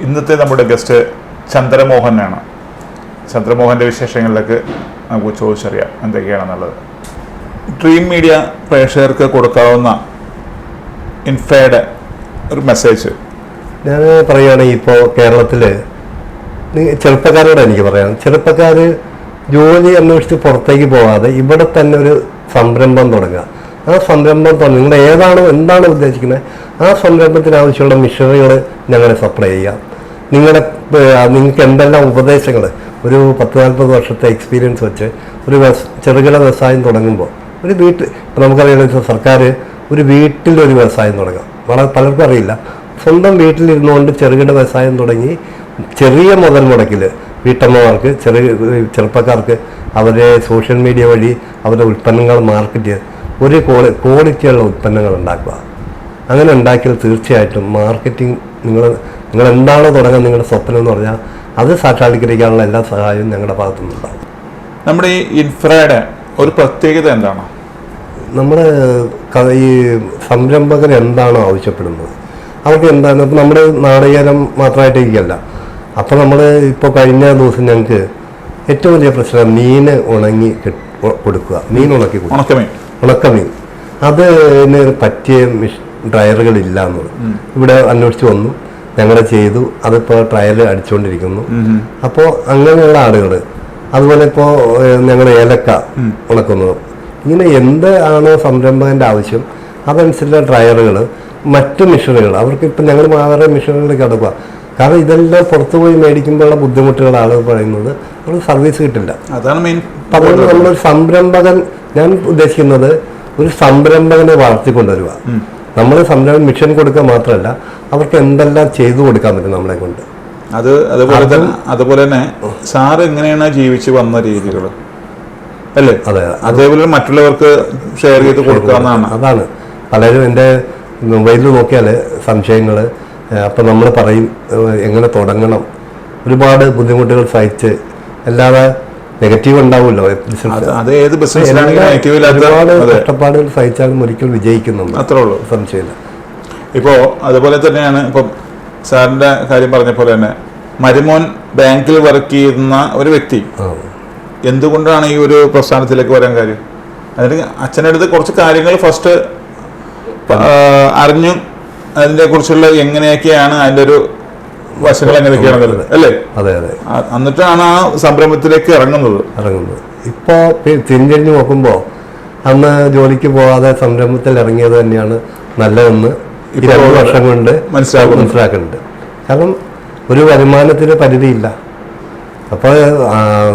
ഇന്നത്തെ നമ്മുടെ ഗസ്റ്റ് ചന്ദ്രമോഹനാണ്. ചന്ദ്രമോഹൻ്റെ വിശേഷങ്ങളിലേക്ക് നമുക്ക് ചോദിച്ചറിയാം എന്തൊക്കെയാണെന്നുള്ളത്. ഡ്രീം മീഡിയ പ്രേക്ഷകർക്ക് കൊടുക്കാവുന്ന ഇൻഫയുടെ ഒരു മെസ്സേജ് ഞാൻ പറയുകയാണെങ്കിൽ ഇപ്പോൾ കേരളത്തിൽ ചെറുപ്പക്കാരോട് എനിക്ക് പറയാം, ചെറുപ്പക്കാർ ജോലി അന്വേഷിച്ച് പുറത്തേക്ക് പോകാതെ ഇവിടെ തന്നെ ഒരു സംരംഭം തുടങ്ങുക. ആ സംരംഭം തുടങ്ങി നിങ്ങൾ എന്താണ് ഉദ്ദേശിക്കുന്നത്, ആ സംരംഭത്തിന് ആവശ്യമുള്ള മിഷനറികൾ ഞങ്ങളെ സപ്ലൈ ചെയ്യാം. നിങ്ങൾക്ക് എന്തെല്ലാം ഉപദേശങ്ങൾ, ഒരു 10-40 വർഷത്തെ എക്സ്പീരിയൻസ് വെച്ച് ഒരു ചെറുകിട വ്യവസായം തുടങ്ങുമ്പോൾ ഒരു നമുക്കറിയാം, സർക്കാർ ഒരു വീട്ടിലൊരു വ്യവസായം തുടങ്ങാം. പലർക്കും അറിയില്ല. സ്വന്തം വീട്ടിലിരുന്നുകൊണ്ട് ചെറുകിട വ്യവസായം തുടങ്ങി ചെറിയ മുതൽ മുടക്കിൽ വീട്ടമ്മമാർക്ക്, ചെറുപ്പക്കാർക്ക് അവരെ സോഷ്യൽ മീഡിയ വഴി അവരുടെ ഉൽപ്പന്നങ്ങൾ മാർക്കറ്റ് ചെയ്ത് ഒരു ക്വാളിറ്റിയുള്ള ഉൽപ്പന്നങ്ങൾ ഉണ്ടാക്കുക. അങ്ങനെ ഉണ്ടാക്കിയാൽ തീർച്ചയായിട്ടും മാർക്കറ്റിംഗ് നിങ്ങൾ എന്താണോ തുടങ്ങാൻ നിങ്ങളുടെ സ്വപ്നം എന്ന് പറഞ്ഞാൽ അത് സാക്ഷാത്കരിക്കാനുള്ള എല്ലാ സഹായവും ഞങ്ങളുടെ ഭാഗത്തുനിന്നുണ്ടാകും. നമ്മുടെ ഈ ഇൻഫ്രയുടെ ഒരു പ്രത്യേകത എന്താണ്? നമ്മുടെ ഈ സംരംഭകൻ എന്താണോ ആവശ്യപ്പെടുന്നത് അവർക്ക് എന്താണ്. ഇപ്പം നമ്മുടെ നാളികേരം മാത്രമായിട്ടിരിക്കല്ല. അപ്പോൾ നമ്മൾ ഇപ്പോൾ കഴിഞ്ഞ ദിവസം ഞങ്ങൾക്ക് ഏറ്റവും വലിയ പ്രശ്നം മീൻ ഉണങ്ങി കൊടുക്കുക, മീൻ ഉണക്കി കൊടുക്കുക, ഉണക്കമീൻ. അതിന് പറ്റിയ ഡ്രയറുകളില്ല എന്നത് ഇവിടെ അന്വേഷിച്ച് വന്നു, ഞങ്ങൾ ചെയ്തു. അതിപ്പോൾ ട്രയൽ അടിച്ചുകൊണ്ടിരിക്കുന്നു. അപ്പോൾ അങ്ങനെയുള്ള ആളുകൾ, അതുപോലെ ഇപ്പോൾ ഞങ്ങൾ ഏലക്ക ഉണക്കുന്നത്, ഇങ്ങനെ എന്ത് ആണോ സംരംഭകൻ്റെ ആവശ്യം അതനുസരിച്ചുള്ള ഡ്രയറുകൾ, മറ്റു മിഷനുകൾ അവർക്ക് ഇപ്പം ഞങ്ങൾ വേറെ മിഷനുകളിലേക്ക് അടുക്കുക. കാരണം ഇതെല്ലാം പുറത്തുപോയി മേടിക്കുമ്പോഴുള്ള ബുദ്ധിമുട്ടുകൾ ആളുകൾ പറയുന്നത് അവർക്ക് സർവീസ് കിട്ടില്ല. അതാണ് മെയിൻ. അതുകൊണ്ട് നമ്മളൊരു സംരംഭകൻ, ഞാൻ ഉദ്ദേശിക്കുന്നത് ഒരു സംരംഭകനെ വളർത്തിക്കൊണ്ടുവരിക. നമ്മൾ മിഷൻ കൊടുക്കുക മാത്രമല്ല അവർക്ക് എന്തെല്ലാം ചെയ്തു കൊടുക്കാൻ പറ്റും നമ്മളെ കൊണ്ട്. അതുപോലെ തന്നെ സാറ് എങ്ങനെയാണ് ജീവിച്ച് വന്ന രീതികൾ അല്ലേ? അതെ, അതേപോലെ മറ്റുള്ളവർക്ക് ഷെയർ ചെയ്ത് കൊടുക്കാവുന്നതാണ്. അതാണ് പലരും എൻ്റെ മൊബൈലിൽ നോക്കിയാൽ സംശയങ്ങൾ. അപ്പം നമ്മൾ പറയും എങ്ങനെ തുടങ്ങണം, ഒരുപാട് ബുദ്ധിമുട്ടുകൾ സഹിച്ച്. അല്ലാതെ നെഗറ്റീവ് ഉണ്ടാവുമല്ലോ ഒരുപാട് കഷ്ടപ്പാടുകൾ സഹിച്ചാലും ഒരിക്കലും വിജയിക്കുന്നുണ്ട്, അത്രേ ഉള്ളൂ, സംശയമില്ല. ഇപ്പോൾ അതുപോലെ തന്നെയാണ് ഇപ്പം സാറിൻ്റെ കാര്യം പറഞ്ഞ പോലെ തന്നെ മരുമോൻ ബാങ്കിൽ വർക്ക് ചെയ്യുന്ന ഒരു വ്യക്തി എന്തുകൊണ്ടാണ് ഈ ഒരു പ്രസ്ഥാനത്തിലേക്ക് വരാൻ കാര്യം? അതിന് അച്ഛനടുത്ത് കുറച്ച് കാര്യങ്ങൾ ഫസ്റ്റ് അറിഞ്ഞു, അതിനെ കുറിച്ചുള്ള എങ്ങനെയൊക്കെയാണ് അതിൻ്റെ ഒരു വശങ്ങൾ എങ്ങനെയൊക്കെയാണെന്നുള്ളത് അല്ലേ? അതെ അതെ. എന്നിട്ടാണ് ആ സംരംഭത്തിലേക്ക് ഇറങ്ങുന്നത്. ഇപ്പോൾ തിരിഞ്ഞു നോക്കുമ്പോൾ അന്ന് ജോലിക്ക് പോകാതെ സംരംഭത്തിൽ ഇറങ്ങിയത് തന്നെയാണ് നല്ലതെന്ന് 2 വർഷം കൊണ്ട് മനസ്സിലാക്കുന്നുണ്ട്. കാരണം ഒരു വരുമാനത്തിന് പരിധിയില്ല. അപ്പോൾ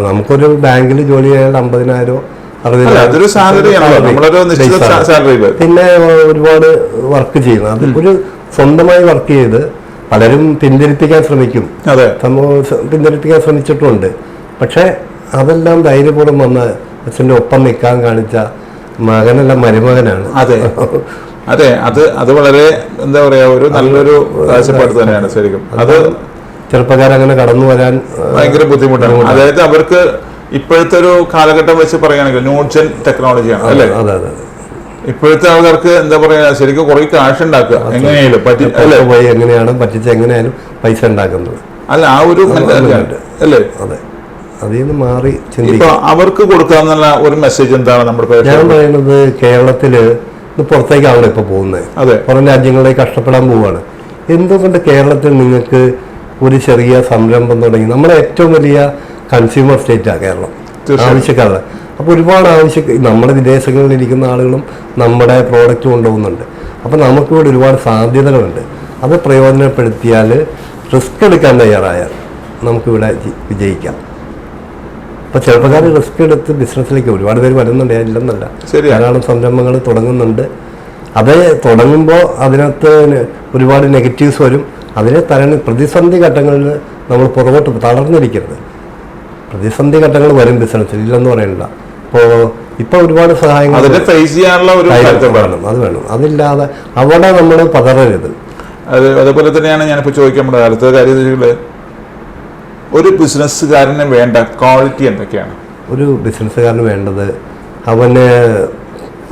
നമുക്കൊരു ബാങ്കിൽ ജോലി ചെയ്യാൻ 50,000 60,000 പിന്നെ ഒരുപാട് വർക്ക് ചെയ്യുന്നു. അത് ഒരു സ്വന്തമായി വർക്ക് ചെയ്ത് പലരും പിന്തിരിപ്പിക്കാൻ ശ്രമിക്കും, പിന്തിരിപ്പിക്കാൻ ശ്രമിച്ചിട്ടുമുണ്ട്. പക്ഷെ അതെല്ലാം ധൈര്യപൂർവ്വം വന്ന് അച്ഛൻ്റെ ഒപ്പം നിൽക്കാൻ കാണിച്ച മകനല്ല മരുമകനാണ്. അതെ, അത് വളരെ എന്താ പറയാ, ഒരു നല്ലൊരു കാഴ്ചപ്പാട് തന്നെയാണ് ശരിക്കും. അത് ചെറുപ്പക്കാരങ്ങനെ കടന്നു വരാൻ ഭയങ്കര ബുദ്ധിമുട്ടാണ്. അതായത് അവർക്ക് ഇപ്പോഴത്തെ ഒരു കാലഘട്ടം വെച്ച് പറയുകയാണെങ്കിൽ ന്യൂജൻ ടെക്നോളജിയാണ് അല്ലേ? അതെ അതെ. ഇപ്പോഴത്തെ ആൾക്കാർക്ക് എന്താ പറയാ, ശരിക്കും കുറെ കാശ് ഉണ്ടാക്കുക എങ്ങനെയാലും എങ്ങനെയാണ് പറ്റിച്ച് എങ്ങനെയാലും പൈസ ഉണ്ടാക്കുന്നത് അല്ല, ആ ഒരു അല്ലേ? അതെ, അതിൽ നിന്ന് മാറി അവർക്ക് കൊടുക്കാന്നുള്ള ഒരു മെസ്സേജ് എന്താണ് നമ്മുടെ? ഞാൻ പറയുന്നത് കേരളത്തില് പുറത്തേക്കാണല്ലോ ഇപ്പൊ പോകുന്നത്. പുറം രാജ്യങ്ങളിലേക്ക് കഷ്ടപ്പെടാൻ പോവുകയാണ്. എന്തുകൊണ്ട് കേരളത്തിൽ നിങ്ങൾക്ക് ഒരു ചെറിയ സംരംഭം തുടങ്ങി? നമ്മുടെ ഏറ്റവും വലിയ കൺസ്യൂമർ സ്റ്റേറ്റാണ് കേരളം, ആവശ്യക്കാരുടെ. അപ്പോൾ ഒരുപാട് നമ്മുടെ വിദേശങ്ങളിൽ ഇരിക്കുന്ന ആളുകളും നമ്മുടെ പ്രോഡക്റ്റ് കൊണ്ടുപോകുന്നുണ്ട്. അപ്പോൾ നമുക്കിവിടെ ഒരുപാട് സാധ്യതകളുണ്ട്. അത് പ്രയോജനപ്പെടുത്തിയാൽ, റിസ്ക് എടുക്കാൻ തയ്യാറായാൽ നമുക്കിവിടെ വിജയിക്കാം. അപ്പോൾ ചെറുപ്പക്കാർ റിസ്ക് എടുത്ത് ബിസിനസ്സിലേക്ക് ഒരുപാട് പേര് വരുന്നുണ്ട്, ഇല്ലെന്നല്ല, ധാരാളം സംരംഭങ്ങൾ തുടങ്ങുന്നുണ്ട്. അത് തുടങ്ങുമ്പോൾ അതിനകത്ത് ഒരുപാട് നെഗറ്റീവ്സ് വരും. അതിനെ പ്രതിസന്ധി ഘട്ടങ്ങളിൽ നമ്മൾ പുറകോട്ട് തളർന്നിരിക്കരുത്. പ്രതിസന്ധി ഘട്ടങ്ങൾ വരും ബിസിനസ്സിൽ, ഇല്ലെന്ന് പറയണില്ല. ഇപ്പോൾ ഒരുപാട് സഹായങ്ങൾ വേണം, അത് വേണം. അതില്ലാതെ അവിടെ നമ്മൾ പതറരുത്. അതുപോലെ തന്നെയാണ് ഞാനിപ്പോൾ ചോദിക്കാൻ പറ്റുന്നത്. അടുത്ത കാര്യം ഒരു ബിസിനസ്സുകാരന് വേണ്ട ക്വാളിറ്റി എന്തൊക്കെയാണ്? ഒരു ബിസിനസ്സുകാരന് വേണ്ടത് അവന്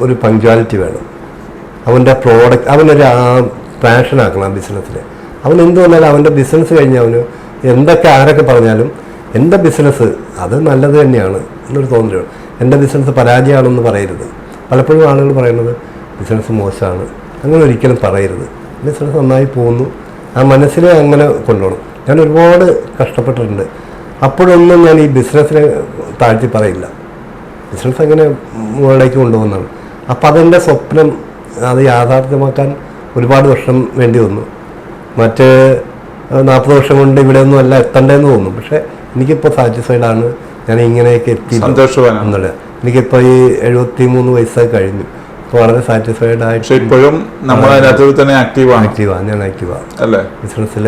ഒരു പങ്ക്ച്വാലിറ്റി വേണം. അവൻ്റെ പ്രോഡക്റ്റ് അവനൊരു പാഷനാക്കണം ആ ബിസിനസ്സിൽ. അവൻ എന്ത് വന്നാലും അവൻ്റെ ബിസിനസ് കഴിഞ്ഞ് അവന് എന്തൊക്കെ ആരൊക്കെ പറഞ്ഞാലും എൻ്റെ ബിസിനസ് അത് നല്ലത് തന്നെയാണ് എന്നൊരു തോന്നലാണ്. എൻ്റെ ബിസിനസ് പരാജയമാണെന്ന് പറയരുത്. പലപ്പോഴും ആളുകൾ പറയുന്നത് ബിസിനസ് മോശമാണ്, അങ്ങനെ ഒരിക്കലും പറയരുത്. ബിസിനസ് നന്നായി പോകുന്നു, ആ മനസ്സിനെ അങ്ങനെ കൊണ്ടുപോകണം. ഞാൻ ഒരുപാട് കഷ്ടപ്പെട്ടിട്ടുണ്ട്, അപ്പോഴൊന്നും ഞാൻ ഈ ബിസിനസ്സിനെ താഴ്ത്തി പറയില്ല. ബിസിനസ് എങ്ങനെ മുകളിലേക്ക് കൊണ്ടുപോകുന്നതാണ്. അപ്പം അതെൻ്റെ സ്വപ്നം അത് യാഥാർത്ഥ്യമാക്കാൻ ഒരുപാട് വർഷം വേണ്ടി വന്നു. മറ്റ് 40 വർഷം കൊണ്ട് ഇവിടെ ഒന്നും അല്ല എത്തണ്ടേന്ന് തോന്നും. പക്ഷേ എനിക്കിപ്പോൾ സാറ്റിസ്ഫൈഡാണ്, ഞാൻ ഇങ്ങനെയൊക്കെ എത്തി എന്നുള്ളത്. എനിക്കിപ്പോൾ ഈ 73 വയസ്സായി കഴിഞ്ഞു. ഇപ്പോൾ വളരെ സാറ്റിസ്ഫൈഡ് ആയിട്ട് ഇപ്പോഴും തന്നെ ആക്റ്റീവാണ്. ഞാൻ ആക്റ്റീവാണ് അല്ലേ ബിസിനസ്സിൽ.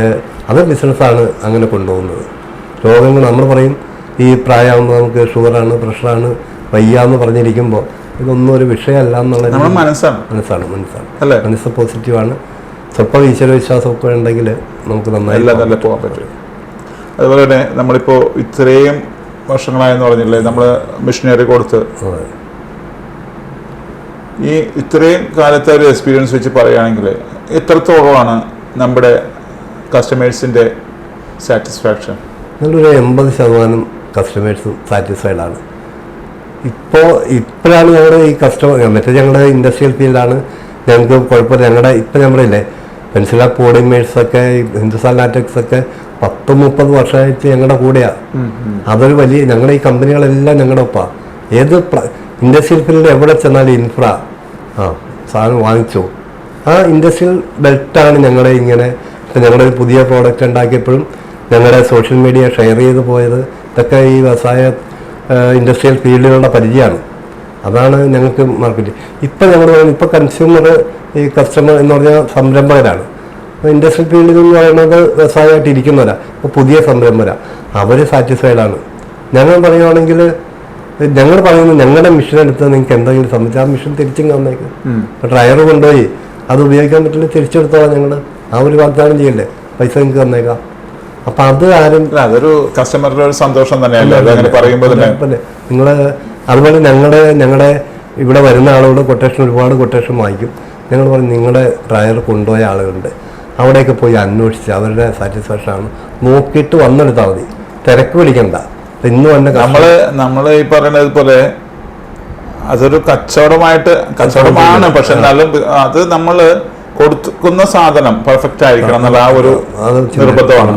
അത് ബിസിനസ്സാണ് അങ്ങനെ കൊണ്ടുപോകുന്നത്. രോഗങ്ങൾ നമ്മൾ പറയും ഈ പ്രായമാകുമ്പോൾ നമുക്ക് ഷുഗറാണ്, പ്രഷറാണ്, വയ്യാന്ന് പറഞ്ഞിരിക്കുമ്പോൾ ഇതൊന്നും ഒരു വിഷയമല്ല എന്നുള്ളത് മനസ്സാണ്. മനസ്സ് പോസിറ്റീവാണ്. സ്വല്പം ഈശ്വരവിശ്വാസമൊക്കെ ഉണ്ടെങ്കിൽ നമുക്ക് നന്നായി പോകാൻ പറ്റും. അതുപോലെ തന്നെ നമ്മളിപ്പോൾ ഇത്രയും വർഷങ്ങളായെന്ന് പറഞ്ഞില്ലേ നമ്മൾ മിഷനറി കൊടുത്ത്, ഈ ഇത്രയും കാലത്തെ ഒരു എക്സ്പീരിയൻസ് വെച്ച് പറയുകയാണെങ്കിൽ എത്രത്തോളമാണ് നമ്മുടെ കസ്റ്റമേഴ്സിൻ്റെ സാറ്റിസ്ഫാക്ഷൻ? നല്ലൊരു 80% കസ്റ്റമേഴ്സും സാറ്റിസ്ഫൈഡാണ്. ഇപ്പോഴാണ് ഞങ്ങളുടെ ഈ മറ്റേ ഞങ്ങളുടെ ഇൻഡസ്ട്രിയൽ ഫീൽഡാണ്, ഞങ്ങൾക്ക് കുഴപ്പമില്ല. ഇപ്പം നമ്മളില്ലേ പെൻസില പോളിമേഴ്സൊക്കെ ഹിന്ദുസ്ഥാൻ ലാറ്റക്സൊക്കെ 10-30 വർഷമായിട്ട് ഞങ്ങളുടെ കൂടെയാണ്. അതൊരു വലിയ ഞങ്ങളുടെ ഈ കമ്പനികളെല്ലാം ഞങ്ങളുടെ ഒപ്പമാണ്. ഏത് ഇൻഡസ്ട്രിയൽ ഫീൽഡ് എവിടെ ചെന്നാലും ഇൻഫ്ര സാധനം വാങ്ങിച്ചോ, ആ ഇൻഡസ്ട്രിയൽ ബെൽറ്റാണ് ഞങ്ങളെ ഇങ്ങനെ. ഇപ്പം ഞങ്ങളുടെ ഒരു പുതിയ പ്രോഡക്റ്റ് ഉണ്ടാക്കിയപ്പോഴും ഞങ്ങളുടെ സോഷ്യൽ മീഡിയ ഷെയർ ചെയ്ത് പോയത് ഇതൊക്കെ ഈ വ്യവസായ ഇൻഡസ്ട്രിയൽ ഫീൽഡിലുള്ള പരിചയമാണ്. അതാണ് ഞങ്ങൾക്ക് മാർക്കറ്റ്. ഇപ്പം ഞങ്ങൾ ഇപ്പോൾ കൺസ്യൂമർ ഈ കസ്റ്റമർ എന്ന് പറഞ്ഞാൽ സംരംഭകരാണ്. ഇൻഡസ്ട്രിയൽ ഫീൽഡിൽ എന്ന് പറയുന്നത് വ്യവസായമായിട്ട് ഇരിക്കുന്നവരാണ്. ഇപ്പോൾ പുതിയ സംരംഭകരാണ്, അവർ സാറ്റിസ്ഫൈഡാണ്. ഞങ്ങൾ പറയുകയാണെങ്കിൽ ഞങ്ങൾ പറയുന്നത് ഞങ്ങളുടെ മിഷൻ എടുത്ത് നിങ്ങൾക്ക് എന്തെങ്കിലും സംബന്ധിച്ച് ആ മിഷൻ തിരിച്ചും തന്നേക്കും. ഡ്രയർ കൊണ്ടുപോയി അത് ഉപയോഗിക്കാൻ പറ്റില്ല, തിരിച്ചെടുത്തോളാം. ഞങ്ങൾ ആ ഒരു വാഗ്ദാനം ചെയ്യല്ലേ, പൈസ നിങ്ങൾക്ക് തന്നേക്കാം. അപ്പം അത് ആരും അതൊരു കസ്റ്റമറുടെ ഒരു സന്തോഷം തന്നെയല്ലേ പറയുമ്പോൾ നിങ്ങൾ. അതുപോലെ ഞങ്ങളുടെ ഇവിടെ വരുന്ന ആളുകളുടെ കൊട്ടേഷൻ ഒരുപാട് കൊട്ടേഷൻ വാങ്ങിക്കും. ഞങ്ങൾ പറയും നിങ്ങളുടെ ഡ്രയർ കൊണ്ടുപോയ ആളുകളുണ്ട്, അവിടെയൊക്കെ പോയി അന്വേഷിച്ച് അവരുടെ സാറ്റിസ്ഫാക്ഷൻ ആണ് നോക്കിയിട്ട് വന്നെടുത്താൽ മതി, തിരക്ക് പിടിക്കണ്ട. ഇന്ന് തന്നെ നമ്മൾ ഈ പറയുന്നത് പോലെ അതൊരു കച്ചവടമാണ്. പക്ഷെ എന്നാലും അത് നമ്മൾ കൊടുക്കുന്ന സാധനം പെർഫെക്റ്റ് ആയിരിക്കണം എന്നുള്ള ആ ഒരു നിർബന്ധമാണ്.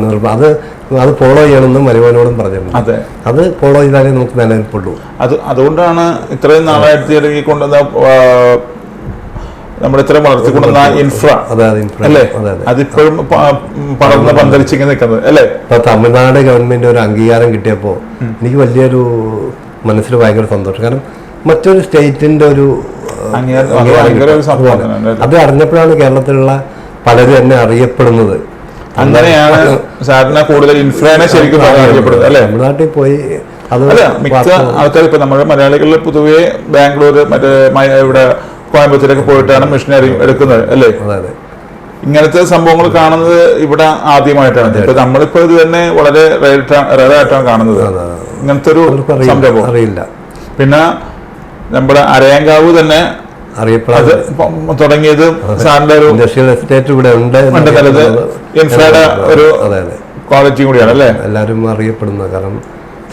അത് ഫോളോ ചെയ്യണമെന്ന് മരുമോനോടും പറഞ്ഞിട്ടുണ്ട്. അതെ, അത് ഫോളോ ചെയ്താലേ നമുക്ക് നിലനിൽപ്പുള്ളൂ. അതുകൊണ്ടാണ് ഇത്രയും നാളായിട്ട് കൊണ്ടുവന്ന നമ്മൾ ഇത്രയും വളർത്തിക്കൊണ്ടുവന്ന ഇൻഫ്ര അല്ലേ, അതിപ്പോഴും പടർന്ന് പന്തലിച്ചിങ്ങനെ നിൽക്കുന്നത് അല്ലേ. ഇപ്പൊ തമിഴ്നാട് ഗവൺമെന്റ് ഒരു അംഗീകാരം കിട്ടിയപ്പോൾ എനിക്ക് വലിയൊരു മനസ്സിൽ ഭയങ്കര സന്തോഷം. കാരണം മറ്റൊരു സ്റ്റേറ്റിന്റെ ഒരു അത് അറിഞ്ഞപ്പോഴാണ് കേരളത്തിലുള്ള പലരും എന്നെ അറിയപ്പെടുന്നത്. അങ്ങനെയാണ് സാറിന് കൂടുതൽ ഇൻഫ്ലുവൻസ് ശരിക്കും അറിയപ്പെടുന്നത് അല്ലേ. തമിഴ്നാട്ടിൽ പോയി മിക്ക ആൾക്കാർ ഇപ്പൊ നമ്മുടെ മലയാളികളിൽ പൊതുവെ ബാംഗ്ലൂർ മറ്റേ ഇവിടെ കോയമ്പത്തൂരൊക്കെ പോയിട്ടാണ് മിഷനറി എടുക്കുന്നത് അല്ലേ. ഇങ്ങനത്തെ സംഭവങ്ങൾ കാണുന്നത് ഇവിടെ ആദ്യമായിട്ടാണ്. ഇപ്പൊ നമ്മളിപ്പോ ഇത് തന്നെ വളരെ റേറായിട്ടാണ് കാണുന്നത് ഇങ്ങനത്തെ ഒരു സംരംഭം. അറിയില്ല. പിന്നെ നമ്മുടെ അരയങ്കാവ് തന്നെ അറിയപ്പെടാതെ തുടങ്ങിയത് സാറിന്റെ ഒരു ഇൻഡസ്ട്രിയൽ എസ്റ്റേറ്റ് ഇവിടെ ഉണ്ട്. ഇൻഫ്രയുടെ ഒരു ക്വാളിറ്റി കൂടിയാണ് അല്ലേ, എല്ലാവരും അറിയപ്പെടുന്നത്. കാരണം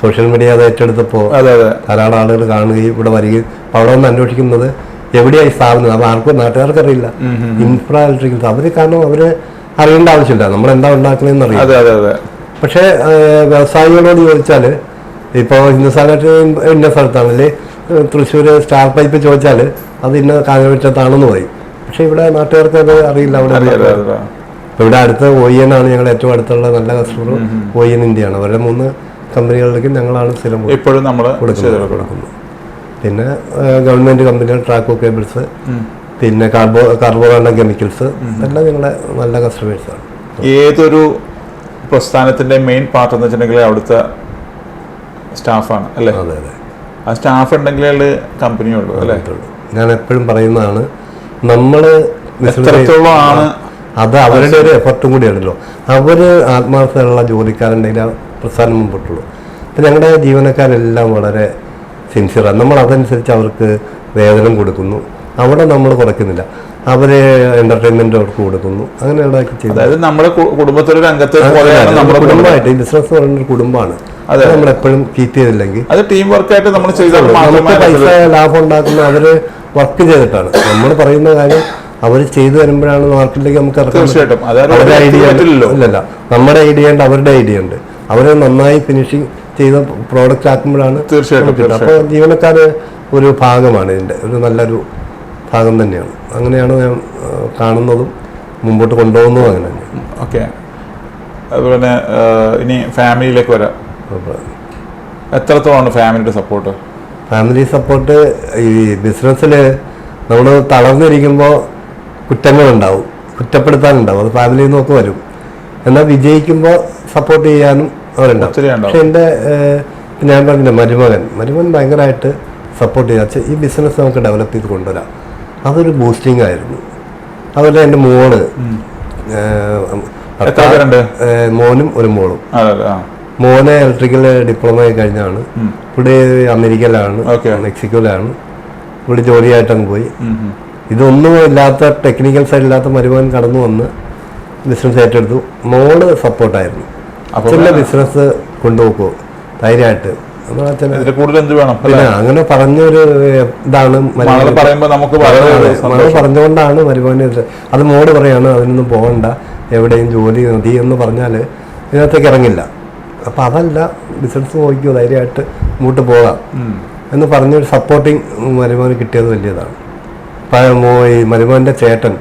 സോഷ്യൽ മീഡിയ അത് ഏറ്റെടുത്തപ്പോൾ ധാരാളം ആളുകൾ കാണുകയും ഇവിടെ വരികയും അവിടെ വന്ന് അന്വേഷിക്കുന്നത് എവിടെയായി സ്ഥാപനം. അത് ആർക്കും നാട്ടുകാർക്ക് അറിയില്ല. ഇൻഫ്ര ഇലക്ട്രിക്കൽസ് അവർ കാരണം അവര് അറിയേണ്ട ആവശ്യമില്ല, നമ്മളെന്താ ഉണ്ടാക്കണമെന്ന് അറിയാം. പക്ഷേ വ്യവസായികളോട് ചോദിച്ചാൽ ഇപ്പോൾ ഹിന്ദുസ്ഥാനായിട്ട് ഇന്ന സ്ഥലത്താണല്ലേ, തൃശ്ശൂർ സ്റ്റാർ പൈപ്പ് ചോദിച്ചാൽ അത് ഇന്ന കാഞ്ഞിരത്താണെന്ന് പറയും. പക്ഷെ ഇവിടെ നാട്ടുകാർക്ക് അത് അറിയില്ല. അവിടെ ഇവിടെ അടുത്ത OEN ആണ് ഞങ്ങൾ ഏറ്റവും അടുത്തുള്ള നല്ല കസ്റ്റമർ. OEN ഇന്ത്യയാണ്. അവരുടെ 3 കമ്പനികളിലേക്ക് ഞങ്ങളാണ് സ്ഥിരം ഇപ്പോഴും നമ്മൾ കൊടുക്കുന്നത്. പിന്നെ ഗവൺമെന്റ് കമ്പനികൾ ട്രാക്കോ കേബിൾസ്, പിന്നെ കാർബോറാണ്ട കെമിക്കൽസ് എല്ലാം ഞങ്ങളുടെ നല്ല കസ്റ്റമേഴ്സാണ്. ഏതൊരു പ്രസ്ഥാനത്തിന്റെ മെയിൻ പാർട്ട് എന്ന് വെച്ചിട്ടുണ്ടെങ്കിൽ അവിടുത്തെ സ്റ്റാഫാണ് അല്ലേ. അതെ അതെ, ആ സ്റ്റാഫ് ഉണ്ടെങ്കിലേ കമ്പനിയുള്ളൂ അല്ലേ. ഞാൻ എപ്പോഴും പറയുന്നതാണ്, നമ്മൾ എത്രത്തോളമാണ് അത് അവരുടെ ഒരു എഫർട്ടും കൂടിയാണല്ലോ. അവര് ആത്മാർത്ഥതയുള്ള ജോലിക്കാരുണ്ടെങ്കിൽ ആ പ്രസ്ഥാനം മുമ്പോട്ടുള്ളൂ. അപ്പം ഞങ്ങളുടെ ജീവനക്കാരെല്ലാം വളരെ സിൻസിയറാണ്. നമ്മൾ അതനുസരിച്ച് അവർക്ക് വേതനം കൊടുക്കുന്നു, അവിടെ നമ്മൾ കുറയ്ക്കുന്നില്ല. അവര് എന്റർടൈൻമെന്റ് അവർക്ക് കൊടുക്കുന്നു, അങ്ങനെയുള്ളതൊക്കെ ചെയ്തു. അതായത് നമ്മുടെ കുടുംബത്തിലൊരു അംഗത്തെ പോലെയാണ് നമ്മുടെ കുടുംബമായിട്ട് ഈ ബിസിനസ് എന്ന് പറയുന്ന ഒരു കുടുംബമാണ്. അത് നമ്മൾ എപ്പോഴും കീപ്പ് ചെയ്തില്ലെങ്കിൽ അത് ടീം വർക്കായിട്ട് നമ്മൾ ചെയ്താൽ നമുക്ക് പൈസ ലാഭം ഉണ്ടാക്കുന്ന അവര് വർക്ക് ചെയ്തിട്ടാണ്. നമ്മൾ പറയുന്ന കാര്യം അവർ ചെയ്തു വരുമ്പോഴാണ് മാർക്കറ്റിലേക്ക് നമുക്ക് തീർച്ചയായിട്ടും അവരുടെ ഐഡിയ ഇല്ലല്ല, നമ്മുടെ ഐഡിയ ഉണ്ട്, അവരുടെ ഐഡിയ ഉണ്ട്. അവര് നന്നായി ഫിനിഷിങ് ചെയ്ത പ്രോഡക്റ്റ് ആക്കുമ്പോഴാണ് തീർച്ചയായിട്ടും. അപ്പോൾ ജീവനക്കാര് ഒരു ഭാഗമാണ് ഇതിന്റെ ഒരു നല്ലൊരു ഭാഗം തന്നെയാണ്. അങ്ങനെയാണ് ഞാൻ കാണുന്നതും മുമ്പോട്ട് കൊണ്ടുപോകുന്നതും അങ്ങനെ തന്നെയാണ്. ഓക്കെ, അതുപോലെ തന്നെ ഇനി ഫാമിലിയിലേക്ക് വരാം. എത്രത്തോളാണ് ഫാമിലിയുടെ സപ്പോർട്ട്? ഫാമിലി സപ്പോർട്ട് ഈ ബിസിനസ്സിൽ നമ്മൾ തളർന്നിരിക്കുമ്പോൾ കുറ്റങ്ങളുണ്ടാവും, കുറ്റപ്പെടുത്താനുണ്ടാവും, അത് ഫാമിലിയിൽ നിന്നൊക്കെ വരും. എന്നാൽ വിജയിക്കുമ്പോൾ സപ്പോർട്ട് ചെയ്യാനും അവരുണ്ടാവും. പക്ഷെ എൻ്റെ ഞാൻ പറഞ്ഞില്ല, മരുമകൻ ഭയങ്കരമായിട്ട് സപ്പോർട്ട് ചെയ്യാം. ഈ ബിസിനസ് നമുക്ക് ഡെവലപ്പ് ചെയ്ത് കൊണ്ടുവരാം, അതൊരു ബൂസ്റ്റിംഗ് ആയിരുന്നു. അതുപോലെ എൻ്റെ മോള്, മോനും ഒരു മോളും. മോനെ ഇലക്ട്രിക്കൽ ഡിപ്ലോമ കഴിഞ്ഞാണ്, ഇവിടെ അമേരിക്കയിലാണ്, മെക്സിക്കോയിലാണ്, ഇവിടെ ജോലിയായിട്ടങ്ങ് പോയി. ഇതൊന്നും ഇല്ലാത്ത ടെക്നിക്കൽ സൈഡില്ലാത്ത മരുമകൻ കടന്നു വന്ന് ബിസിനസ് ഏറ്റെടുത്തു. മോള് സപ്പോർട്ടായിരുന്നു. അച്ഛൻ്റെ ബിസിനസ് കൊണ്ടുപോക്കോ ധൈര്യമായിട്ട്, പിന്നെ അങ്ങനെ പറഞ്ഞൊരു ഇതാണ് മകൾ പറഞ്ഞുകൊണ്ടാണ് മരുമകന്. അത് മോള് പറയാണ് അതിനൊന്നും പോകണ്ട, എവിടെയും ജോലി മതി എന്ന് പറഞ്ഞാൽ ഇതിനകത്തേക്ക് ഇറങ്ങില്ല. അപ്പം അതല്ല, ബിസിനസ് നോക്കിയോ ധൈര്യമായിട്ട് മുമ്പോട്ട് പോകാം എന്ന് പറഞ്ഞൊരു സപ്പോർട്ടിങ് മരുമകന് കിട്ടിയത് വലിയതാണ്. ഈ മരുമകൻ്റെ ചേട്ടൻ,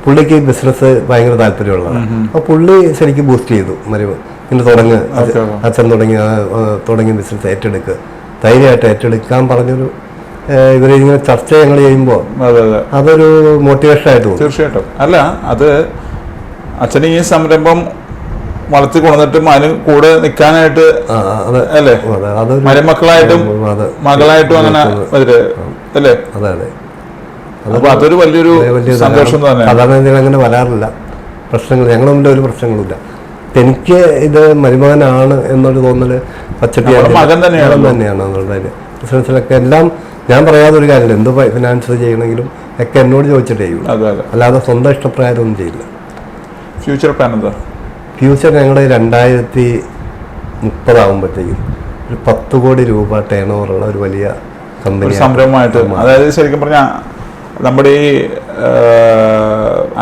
പുള്ളിക്ക് ബിസിനസ് ഭയങ്കര താല്പര്യമുള്ളതാണ്. അപ്പോൾ പുള്ളി ശരിക്കും ബൂസ്റ്റ് ചെയ്തു. ഇങ്ങനെ അച്ഛൻ തുടങ്ങിയ ബിസിനസ് ഏറ്റെടുക്കുക, ധൈര്യമായിട്ട് ഏറ്റെടുക്കാൻ പറഞ്ഞൊരു ഇവരിങ്ങനെ ചർച്ച ഞങ്ങൾ ചെയ്യുമ്പോൾ അതൊരു മോട്ടിവേഷൻ ആയിട്ട് തോന്നും. തീർച്ചയായിട്ടും. അല്ല, അത് അച്ഛന് ഈ സംരംഭം വളർത്തി കൊണ്ടിട്ട് കൂടെ നിൽക്കാനായിട്ട് അല്ലേ, മരുമക്കളായിട്ടും മകളായിട്ടും അങ്ങനെ അല്ലേ. അതെ, അപ്പൊ അതൊരു വലിയൊരു സന്തോഷം തന്നെ. സാധാരണ അങ്ങനെ വരാറില്ല പ്രശ്നങ്ങൾ, ഞങ്ങളുടെ ഒരു പ്രശ്നങ്ങളുമില്ല. എനിക്ക് ഇത് മരുമകനാണ് എന്നൊരു തോന്നല് മകൻ തന്നെയാണ്. ബിസിനസ്സിലൊക്കെ എല്ലാം ഞാൻ പറയാതെ ഒരു കാര്യമില്ല, എന്ത് ഫിനാൻസ് ചെയ്യണമെങ്കിലും ഒക്കെ എന്നോട് ചോദിച്ചിട്ടേ ചെയ്യും, അല്ലാതെ സ്വന്തം ഇഷ്ടപ്രകാരം ഒന്നും ചെയ്യില്ല. ഫ്യൂച്ചർ പ്ലാൻ എന്താ? ഫ്യൂച്ചർ ഞങ്ങൾ 2030 ആകുമ്പോഴത്തേക്കും ഒരു 10 കോടി രൂപ ടേൺ ഓവറുള്ള ഒരു വലിയ കമ്പനി സംരംഭമായിട്ട്, അതായത് ശരിക്കും പറഞ്ഞാൽ നമ്മുടെ ഈ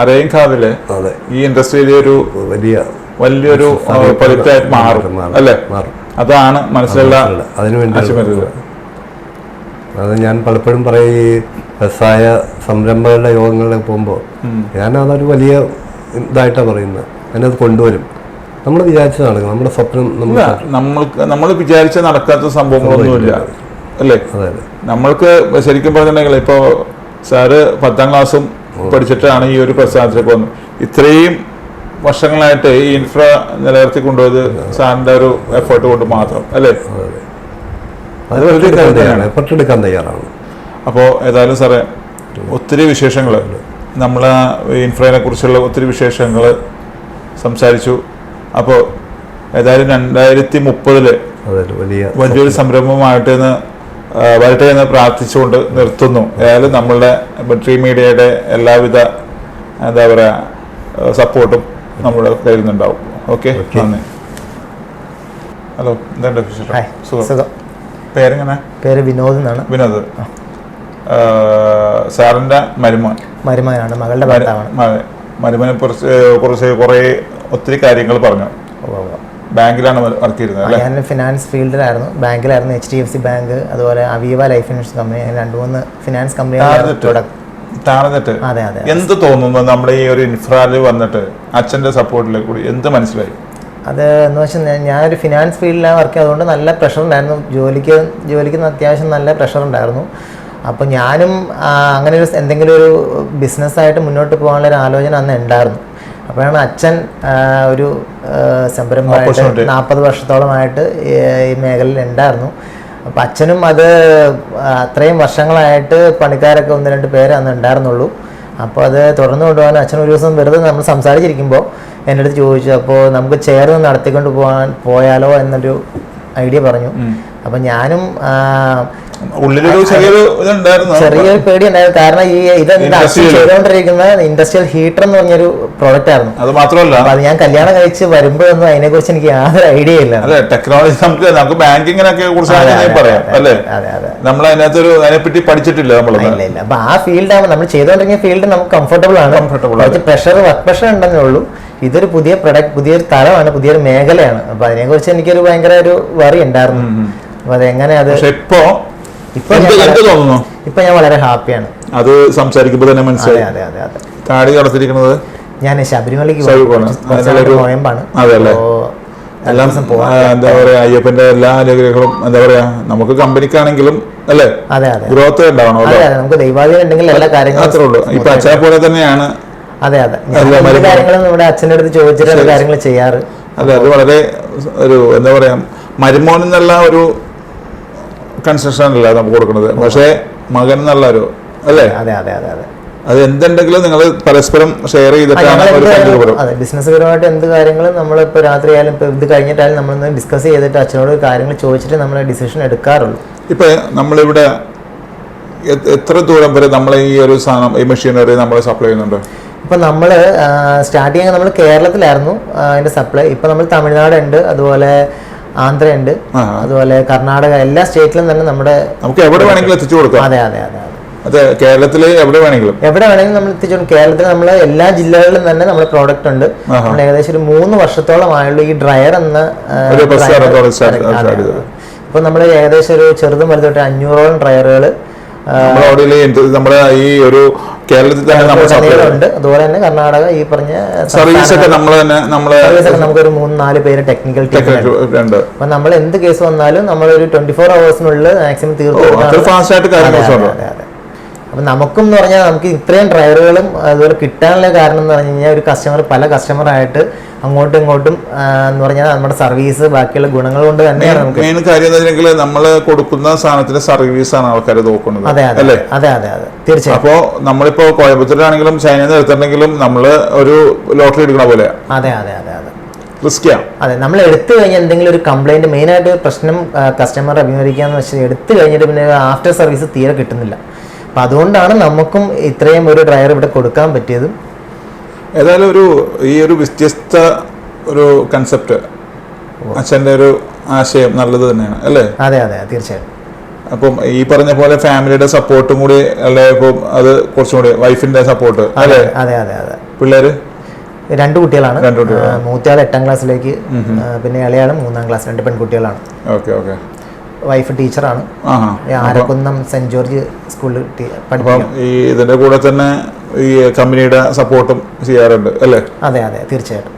അരയങ്കാവില് ഈ ഇൻഡസ്ട്രിയിലെ ഒരു വലിയൊരു പ്രൊജക്റ്റായിട്ട് മാറും അല്ലേ? അതാണ് മനസ്സിലുള്ള അതിനുവേണ്ടി. അത് ഞാൻ പലപ്പോഴും പറയും, ഈ വ്യവസായ സംരംഭങ്ങളുടെ യോഗങ്ങളിലൊക്കെ പോകുമ്പോൾ ഞാൻ അതൊരു വലിയ ഇതായിട്ടാണ് പറയുന്നത്. ഞാനത് കൊണ്ടുവരും. നമ്മൾ വിചാരിച്ച നടക്കും, നമ്മുടെ സ്വപ്നം നമ്മൾ വിചാരിച്ച നടക്കാത്ത സംഭവങ്ങളൊന്നുമില്ല അല്ലേ? നമ്മൾക്ക് ശരിക്കും പറഞ്ഞിട്ടുണ്ടെങ്കിൽ ഇപ്പോൾ സാറ് 10ാം ക്ലാസ്സും പഠിച്ചിട്ടാണ് ഈ ഒരു പ്രസ്ഥാനത്തിലേക്ക് വന്നത്. ഇത്രയും വർഷങ്ങളായിട്ട് ഈ ഇൻഫ്ര നിലനിർത്തി കൊണ്ടുപോയത് സാറിന്റെ ഒരു എഫേർട്ട് കൊണ്ട് മാത്രം അല്ലേ? എഫർട്ട് എടുക്കാൻ തയ്യാറാണ്. അപ്പോൾ ഏതായാലും സാറേ, ഒത്തിരി വിശേഷങ്ങൾ, നമ്മൾ ഇൻഫ്രയെ കുറിച്ചുള്ള ഒത്തിരി വിശേഷങ്ങൾ സംസാരിച്ചു. അപ്പോൾ ഏതായാലും 2030 വലിയൊരു സംരംഭമായിട്ട് വരട്ടെ എന്ന് പ്രാർത്ഥിച്ചുകൊണ്ട് നിർത്തുന്നു. ഏതായാലും നമ്മളുടെ ഡ്രീം മീഡിയയുടെ എല്ലാവിധ എന്താ പറയുക സപ്പോർട്ടും നമ്മുടെ കയ്യിൽ നിന്നുണ്ടാവും. ഓക്കെ, നന്ദി. ഹലോ, എന്തുണ്ട് സുഖം? പേരെങ്ങനെ? പേര് വിനോദ് എന്നാണ്. വിനോദ്. സാറിന്റെ മരുമകനാണ്, മകളുടെ ഭർത്താവാണ്. മരുമനെ കുറിച്ച് ഒത്തിരി കാര്യങ്ങൾ പറഞ്ഞു. ബാങ്കിലാണ് വർക്ക് ചെയ്യുന്നത്? ഞാൻ ഫിനാൻസ് ഫീൽഡിലായിരുന്നു, ബാങ്കിലായിരുന്നു. HDFC ബാങ്ക്, അതുപോലെ അവീവ life insurance company, 2-3 finance company. അതെ. എന്ത് തോന്നുന്നു നമ്മുടെ ഈ ഒരു ഇൻഫ്രാല് വന്നിട്ട് അച്ഛന്റെ സപ്പോർട്ടിലേക്ക് കൂടി എന്ത് മനസ്സിലായി? അത് എന്ന് വെച്ചാൽ ഞാനൊരു ഫിനാൻസ് ഫീൽഡിലാണ് വർക്ക് ചെയ്തത്, അതുകൊണ്ട് നല്ല പ്രഷർ ഉണ്ടായിരുന്നു. ജോലിക്ക് അത്യാവശ്യം നല്ല പ്രഷർ ഉണ്ടായിരുന്നു. അപ്പോൾ ഞാനും അങ്ങനെ ഒരു എന്തെങ്കിലും ഒരു ബിസിനസ്സായിട്ട് മുന്നോട്ട് പോകാനുള്ള ഒരു ആലോചന അന്ന് ഉണ്ടായിരുന്നു. അപ്പോഴാണ് അച്ഛൻ ഒരു സംരംഭമായിട്ട് 40 വർഷത്തോളമായിട്ട് ഈ മേഖലയിൽ ഉണ്ടായിരുന്നു. അപ്പോൾ അച്ഛനും അത് അത്രയും വർഷങ്ങളായിട്ട് പണിക്കാരൊക്കെ 1-2 പേര് അന്ന് ഉണ്ടായിരുന്നുള്ളൂ. അപ്പോൾ അത് തുടർന്ന് കൊണ്ടുപോകാൻ അച്ഛൻ ഒരു ദിവസം വെറുതെ നമ്മൾ സംസാരിച്ചിരിക്കുമ്പോൾ എൻ്റെ അടുത്ത് ചോദിച്ചു, അപ്പോൾ നമുക്ക് ചേർന്ന് നടത്തിക്കൊണ്ട് പോയാലോ എന്നൊരു ഐഡിയ പറഞ്ഞു. അപ്പം ഞാനും ഉള്ളിലൊരു ചെറിയൊരു ഇതുണ്ടായിരുന്നു. ചെറിയൊരു പേടി ഉണ്ടായിരുന്നു. കാരണം ഇത് അച്ഛൻ ചെയ്തുകൊണ്ടിരിക്കുന്ന ഇൻഡസ്ട്രിയൽ ഹീറ്റർ എന്ന് പറഞ്ഞൊരു പ്രോഡക്റ്റ് ആയിരുന്നു. അത് മാത്രമല്ല, അപ്പൊ അത് ഞാൻ കല്യാണം കഴിച്ച് വരുമ്പോഴൊന്നും അതിനെ കുറിച്ച് എനിക്ക് യാതൊരു ഐഡിയ ഇല്ല. അല്ലെ ടെക്നോളജി നമുക്ക് ബാങ്കിങ്ങിനൊക്കെ കുറിച്ച് പറയാം അല്ലേ. നമ്മൾ അതിനെപ്പറ്റി പഠിച്ചിട്ടില്ല നമ്മളൊന്നും. ഇല്ല. അപ്പൊ ആ ഫീൽഡ് ആകുമ്പോൾ നമ്മൾ ചെയ്തുകൊണ്ടിരിക്കുന്ന ഫീൽഡ് നമുക്ക് കംഫർട്ടബിൾ ആണ്. വർക്ക് പ്രഷർ ഉണ്ടെന്നേ ഉള്ളൂ. ഇതൊരു പുതിയ പ്രൊഡക്റ്റ്, പുതിയൊരു തലമാണ്, പുതിയൊരു മേഖലയാണ്. അപ്പൊ അതിനെക്കുറിച്ച് എനിക്കൊരു ഭയങ്കര ഒരു വറി ഉണ്ടായിരുന്നു. അപ്പൊ അതെങ്ങനെ അത് ഇപ്പൊ ഞാൻ വളരെ ഹാപ്പിയാണ്. അത് സംസാരിക്കുമ്പോൾ തന്നെ മനസ്സിലായി. അതെ അതെ അതെ. താടി കടത്തിരിക്കുന്നത് ഞാൻ ശബരിമലയ്ക്ക് നോയമ്പാണ്. അതല്ലേ, എല്ലാം എന്താ പറയാ, അയ്യപ്പന്റെ എല്ലാ അനുഗ്രഹങ്ങളും എന്താ പറയാ നമുക്ക് കമ്പനിക്കാണെങ്കിലും അല്ലേ ഗ്രോത്ത് ഉണ്ടാവണം. നമുക്ക് ദൈവാധീനം ഉണ്ടെങ്കിൽ എല്ലാ കാര്യങ്ങളും അത്രേ ഉള്ളൂ. ഇപ്പൊ അച്ഛനെ പോലെ തന്നെയാണ്. അതെ അതെ, കാര്യങ്ങളും നമ്മുടെ അച്ഛൻ്റെ അടുത്ത് ചോദിച്ചിട്ട് കാര്യങ്ങൾ ചെയ്യാറ്. അതെ, അത് വളരെ ഒരു എന്താ പറയാ മരുമോൻ എന്നുള്ള ഒരു കൺസെഷൻ അല്ല നമുക്ക് കൊടുക്കുന്നത്, പക്ഷേ മകൻ എന്നുള്ള ഒരു അല്ലേ. അതെ അതെ അതെ അതെ. അത് എന്തുണ്ടെങ്കിലും നിങ്ങൾ പരസ്പരം ഷെയർ ചെയ്തിട്ടാണ്. ബിസിനസ് പരമായിട്ട് എന്ത് കാര്യങ്ങളും നമ്മളിപ്പോൾ രാത്രി ആയാലും ഇപ്പോൾ ഇത് കഴിഞ്ഞിട്ടായാലും നമ്മളൊന്ന് ഡിസ്കസ് ചെയ്തിട്ട് അച്ഛനോട് കാര്യങ്ങൾ ചോദിച്ചിട്ട് നമ്മൾ ഡിസിഷൻ എടുക്കാറുള്ളൂ. ഇപ്പൊ നമ്മളിവിടെ എത്ര ദൂരം വരെ നമ്മൾ ഈ ഒരു സാധനം, ഈ മെഷീനറി നമ്മൾ സപ്ലൈ ചെയ്യുന്നുണ്ട്? ഇപ്പൊ നമ്മൾ സ്റ്റാർട്ട് ചെയ്യാൻ നമ്മൾ കേരളത്തിലായിരുന്നു അതിന്റെ സപ്ലൈ. ഇപ്പൊ നമ്മൾ തമിഴ്നാട് ഉണ്ട്, അതുപോലെ ആന്ധ്ര ഉണ്ട്, അതുപോലെ കർണാടക, എല്ലാ സ്റ്റേറ്റിലും തന്നെ നമ്മുടെ നമുക്ക് എവിടെ വേണമെങ്കിലും എത്തിച്ചു കൊടുക്കാം. അതെ അതെ അതെ അതെ, കേരളത്തിൽ എവിടെ വേണമെങ്കിലും നമ്മൾ എത്തിച്ചു. കേരളത്തിൽ നമ്മൾ എല്ലാ ജില്ലകളിലും തന്നെ നമ്മുടെ പ്രോഡക്റ്റ് ഉണ്ട്. നമ്മൾ ഏകദേശം ഒരു 3 വർഷത്തോളമായുള്ള ഈ ഡ്രയർ എന്ന ഇപ്പൊ നമ്മൾ ഏകദേശം ഒരു ചെറുതും വലുതായിട്ട് 500ഓളം ഡ്രയറുകൾ നമ്മുടെ ഈ ഒരു കേരളത്തിൽ തന്നെ ഉണ്ട്. അതുപോലെ തന്നെ കർണാടക ഈ പറഞ്ഞ സർവീസ് ഒക്കെ നമുക്കൊരു 3-4 പേര് ടെക്നിക്കൽ ടീം ഉണ്ട്. അപ്പൊ നമ്മൾ എന്ത് കേസ് വന്നാലും നമ്മളൊരു 24 hours മാക്സിമം തീർത്ത്. അപ്പൊ നമുക്കും എന്ന് പറഞ്ഞാൽ നമുക്ക് ഇത്രയും ഡ്രൈവറുകളും അതുപോലെ കിട്ടാനുള്ള കാരണം എന്ന് പറഞ്ഞു കഴിഞ്ഞാൽ ഒരു കസ്റ്റമർ പല കസ്റ്റമറായിട്ട് അങ്ങോട്ടും ഇങ്ങോട്ടും എന്ന് പറഞ്ഞാൽ നമ്മുടെ സർവീസ് ബാക്കിയുള്ള ഗുണങ്ങൾ കൊണ്ട് തന്നെയാണ് നമുക്ക് മെയിൻ കാര്യം. നമ്മൾ കൊടുക്കുന്ന സാധനത്തിന്റെ സർവീസ് ആണ് ആൾക്കാർ നോക്കുന്നത്. അതെ അതെ അതെ അതെ അതെ തീർച്ചയായും. അപ്പോ നമ്മളിപ്പോ കോയമ്പത്തൂരാണെങ്കിലും ചൈനയിൽ നിന്ന് എടുത്തിട്ടുണ്ടെങ്കിലും നമ്മള് ഒരു ലോട്ടറി എടുക്കണ പോലെ. അതെ അതെ അതെ അതെ റിസ്കിയാണ്. അതെ, നമ്മൾ എടുത്തു കഴിഞ്ഞാൽ എന്തെങ്കിലും ഒരു കംപ്ലൈന്റ്, മെയിനായിട്ട് പ്രശ്നം കസ്റ്റമർ അഭിമുഖീകരിക്കാന്ന് വെച്ചാൽ എടുത്തു കഴിഞ്ഞിട്ട് പിന്നെ ആഫ്റ്റർ സർവീസ് തീരെ കിട്ടുന്നില്ല. അപ്പം അതുകൊണ്ടാണ് നമുക്കും ഇത്രയും ഒരു ഡ്രയർ ഇവിടെ കൊടുക്കാൻ പറ്റിയതും. ഏതായാലും ഈ ഒരു വ്യത്യസ്ത ഒരു കൺസെപ്റ്റ്, അച്ഛൻ്റെ ഒരു ആശയം നല്ലത് തന്നെയാണ് അല്ലേ? അതെ അതെ തീർച്ചയായിട്ടും. അപ്പം ഈ പറഞ്ഞ പോലെ ഫാമിലിയുടെ സപ്പോർട്ടും കൂടി അല്ലേ, ഇപ്പം അത് കുറച്ചും കൂടി വൈഫിന്റെ സപ്പോർട്ട് അല്ലേ? അതെ അതെ അതെ. പിള്ളേര് 2 കുട്ടികളാണ്. മൂത്തയാൾ 8ാം ക്ലാസ്സിലേക്ക്, പിന്നെ ഇളയാളും 3ാം ക്ലാസ്. 2 പെൺകുട്ടികളാണ്. Okay okay. വൈഫ് ടീച്ചറാണ്, ആരക്കുന്നം സെന്റ് ജോർജ് സ്കൂളിൽ പഠിപ്പിക്കും. ഈ ഇതിന്റെ കൂടെ തന്നെ ഈ കമ്പനിയുടെ സപ്പോർട്ടും ചെയ്യാറുണ്ട് അല്ലേ? അതെ അതെ തീർച്ചയായിട്ടും.